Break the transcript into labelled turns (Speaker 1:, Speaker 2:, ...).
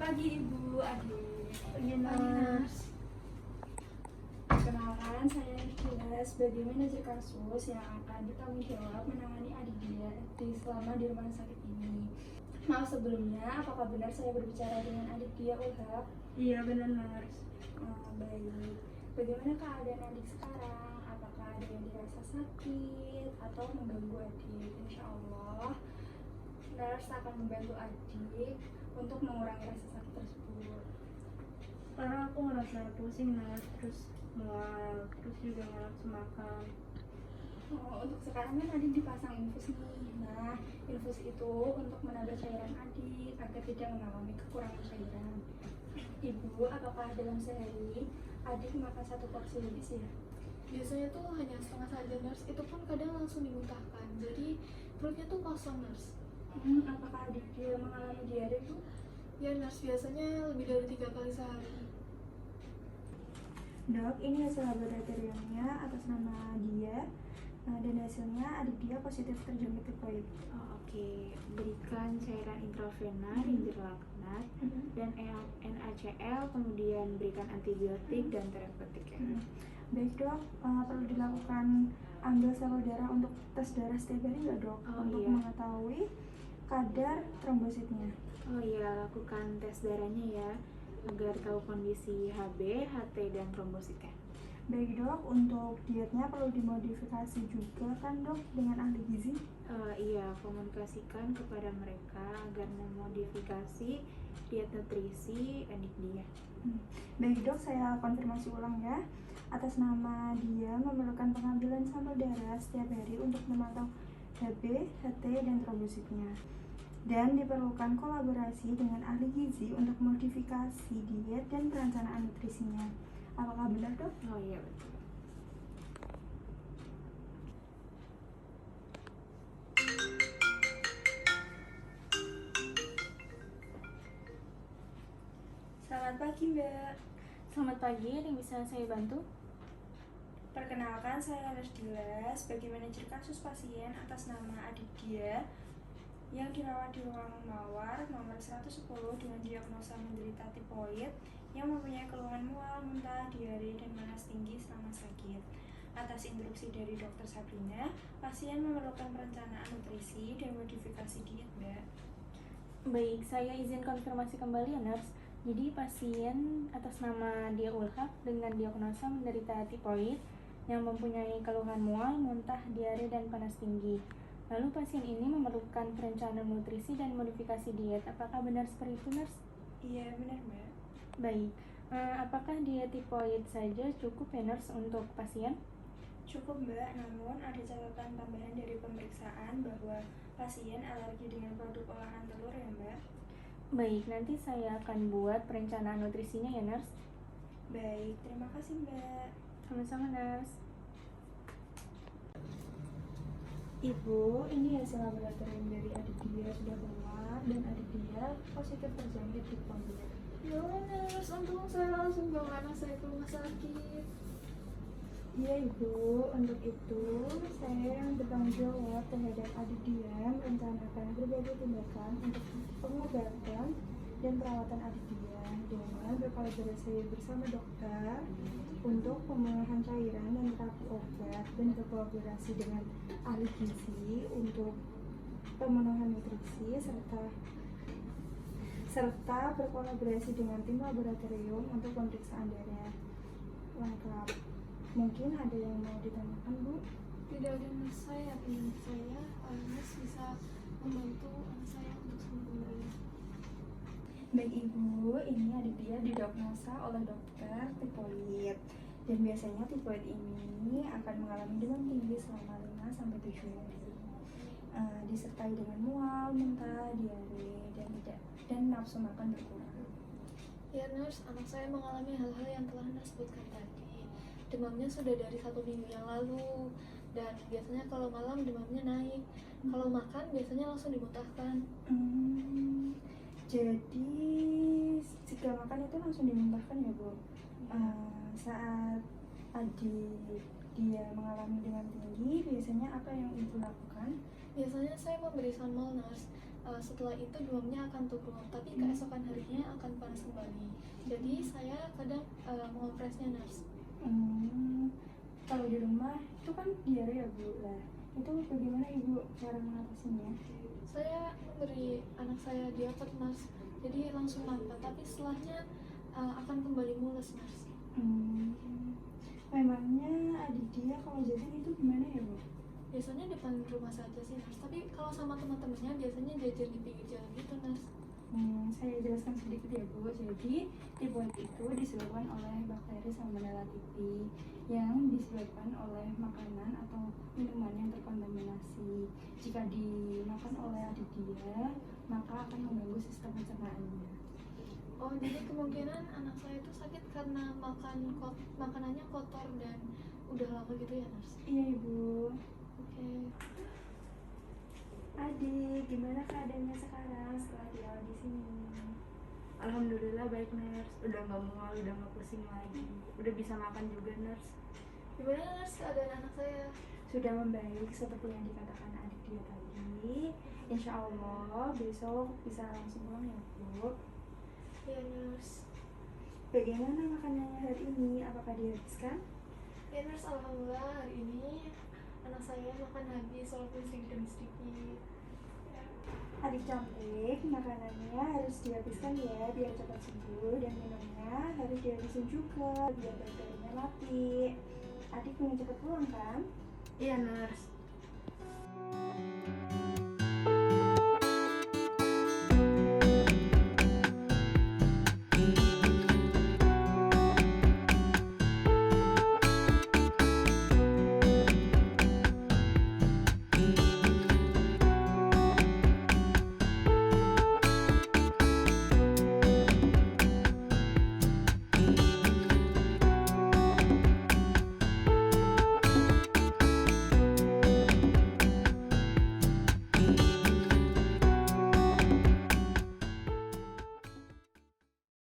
Speaker 1: pagi Ibu, Adik.
Speaker 2: Pagi,
Speaker 1: Pagi,
Speaker 2: Mas.
Speaker 1: Perkenalkan, saya Rizkyla sebagai manajer kasus yang akan bertanggung jawab menangani adik dia selama di rumah sakit ini. Maaf sebelumnya, apakah benar saya berbicara dengan adik dia, Ulhak?
Speaker 2: Iya, benar, Mas.
Speaker 1: Baik. Bagaimana keadaan adik sekarang? Apakah ada yang dirasa sakit atau mengganggu adik? Insya Allah, nurse akan membantu adik untuk mengurangi rasa sakit tersebut.
Speaker 2: Karena aku ngerasa pusing, Mas. Terus mual, terus juga nggak nafsu makan.
Speaker 1: Untuk sekarang kan adik dipasang infus nih. Nah, infus itu untuk menambah cairan adik agar tidak mengalami kekurangan cairan. Ibu, apakah dalam sehari adik makan 1 porsi lebih sih ya?
Speaker 3: Biasanya tuh hanya setengah saja, nurse. Itu pun kadang langsung dimuntahkan. Jadi perutnya tuh kosong, nurse.
Speaker 1: Apakah adik dia mengalami diare tuh?
Speaker 3: Ya, nurse, biasanya lebih dari 3 kali sehari.
Speaker 4: Dok, ini hasil laboratoriumnya atas nama dia dan hasilnya adik dia positif terjangkit tipoid.
Speaker 5: Oke. Berikan cairan intravena Ringerlaknat dan NaCl, kemudian berikan antibiotik dan terapeutik ya.
Speaker 4: Baik dok, perlu dilakukan ambil sampel darah untuk tes darah setiap hari nggak dok? Untuk
Speaker 5: Iya.
Speaker 4: mengetahui kadar trombositnya.
Speaker 5: Oh iya, lakukan tes darahnya ya, agar tahu kondisi HB, HT, dan trombositnya.
Speaker 4: Baik dok, untuk dietnya perlu dimodifikasi juga kan dok dengan ahli gizi?
Speaker 5: Iya, komunikasikan kepada mereka agar memodifikasi diet nutrisi adik dia.
Speaker 4: Baik dok, saya konfirmasi ulang ya. Atas nama dia memerlukan pengambilan sampel darah setiap hari untuk memantau HB, HT, dan trombositnya. Dan diperlukan kolaborasi dengan ahli gizi untuk modifikasi diet dan perencanaan nutrisinya. Apakah benar dok?
Speaker 5: Oh iya, betul.
Speaker 1: Selamat pagi Mbak.
Speaker 2: Selamat pagi, ada yang bisa saya bantu?
Speaker 1: Perkenalkan, saya Rizkyla sebagai manajer kasus pasien atas nama adik dia yang dirawat di ruang mawar nomor 110 dengan diagnosa menderita tipoid yang mempunyai keluhan mual, muntah, diare, dan panas tinggi selama sakit. Atas instruksi dari Dr. Sabrina, pasien memerlukan perencanaan nutrisi dan modifikasi diet, Mbak.
Speaker 2: Baik, saya izin konfirmasi kembali ya, nurse. Jadi pasien atas nama dia Ulhak dengan diagnosa menderita tipoid yang mempunyai keluhan mual, muntah, diare, dan panas tinggi. Lalu pasien ini memerlukan perencanaan nutrisi dan modifikasi diet. Apakah benar seperti itu, nurse?
Speaker 1: Iya, benar, Mbak.
Speaker 2: Baik, apakah diet tipoid saja cukup ya, nurse, untuk pasien?
Speaker 1: Cukup Mbak, namun ada catatan tambahan dari pemeriksaan bahwa pasien alergi dengan produk olahan telur ya Mbak.
Speaker 2: Baik, nanti saya akan buat perencanaan nutrisinya ya, nurse.
Speaker 1: Baik, terima kasih Mbak.
Speaker 2: Sama-sama, nurse.
Speaker 1: Ibu, ini hasil laboratorium dari adik dia sudah keluar dan adik dia positif terjangkit tipoid.
Speaker 3: Ya Allah, nurse. Untung saya langsung bawa anak saya ke rumah sakit.
Speaker 1: Iya Ibu, untuk itu saya yang bertanggung jawab terhadap adik dia merencanakan berbagai tindakan untuk pengobatan dan perawatan adik dia dengan berkolaborasi bersama dokter untuk pemulihan cairan dan terapi obat dan berkolaborasi dengan ahli gizi untuk pemenuhan nutrisi serta berkolaborasi dengan tim laboratorium untuk pemeriksaan darah lengkap. Mungkin ada yang mau ditanyakan, Bu?
Speaker 3: Tidak ada, nurse. Saya yakin nurse bisa membantu anak saya untuk sembuh kembali.
Speaker 1: Baik Ibu, ini adik dia didiagnosa oleh dokter tipoid. Dan biasanya tipoid ini akan mengalami demam tinggi selama 5-7 hari. Disertai dengan mual, muntah, diare, dan nafsu makan berkurang.
Speaker 3: Ya, nurse, anak saya mengalami hal-hal yang telah nurse sebutkan tadi. Demamnya sudah dari 1 minggu yang lalu, dan biasanya kalau malam demamnya naik. Kalau makan biasanya langsung dimuntahkan.
Speaker 1: Jadi jika makan itu langsung dimuntahkan ya Bu? Saat adik dia mengalami demam tinggi, biasanya apa yang Ibu lakukan?
Speaker 3: Biasanya saya memberi sunmol, nurse. setelah itu demamnya akan turun, tapi keesokan harinya akan panas kembali. Jadi saya kadang mengompresnya, nurse.
Speaker 1: Kalau di rumah itu kan diare ya Bu, lah itu bagaimana Ibu cara mengatasinya?
Speaker 3: Saya memberi anak saya diapet, nurse. Jadi langsung makan, tapi setelahnya akan kembali mules, nurse.
Speaker 1: Memangnya adik dia kalau jajan itu gimana ya Bu?
Speaker 3: Biasanya depan rumah saja sih, nurse. Tapi kalau sama teman-temannya biasanya jajan di pinggir jalan gitu, nurse.
Speaker 1: Saya jelaskan sedikit ya Bu. Jadi tipoid itu disebabkan oleh bakteri Salmonella typhi yang disebabkan oleh makanan atau minuman yang terkontaminasi. Jika dimakan oleh adik dia, maka akan mengganggu sistem pencernaannya.
Speaker 3: Oh, jadi kemungkinan anak saya itu sakit karena makanannya kotor dan udah lama gitu ya, nurse?
Speaker 1: Iya Ibu.
Speaker 3: Oke.
Speaker 1: Adik, gimana keadaannya sekarang setelah dirawat di sini?
Speaker 5: Alhamdulillah baik, nurse. Udah nggak mual, udah nggak pusing lagi, udah bisa makan juga, nurse.
Speaker 3: Gimana, nurse, keadaan anak saya?
Speaker 1: Sudah membaik seperti yang dikatakan adik dia tadi. Insya Allah besok bisa langsung pulang ya Bu.
Speaker 3: Ya, nurse.
Speaker 1: Bagaimana makanannya hari ini? Apakah dihabiskan?
Speaker 3: Ya, nurse, alhamdulillah hari ini anak saya makan habis walaupun sedikit demi sedikit.
Speaker 1: Adik cantik, makanannya harus dihabiskan ya biar cepat sembuh, dan minumnya harus dihabisin juga biar bakterinya mati. Adik ingin cepat pulang kan?
Speaker 5: Iya, nurse.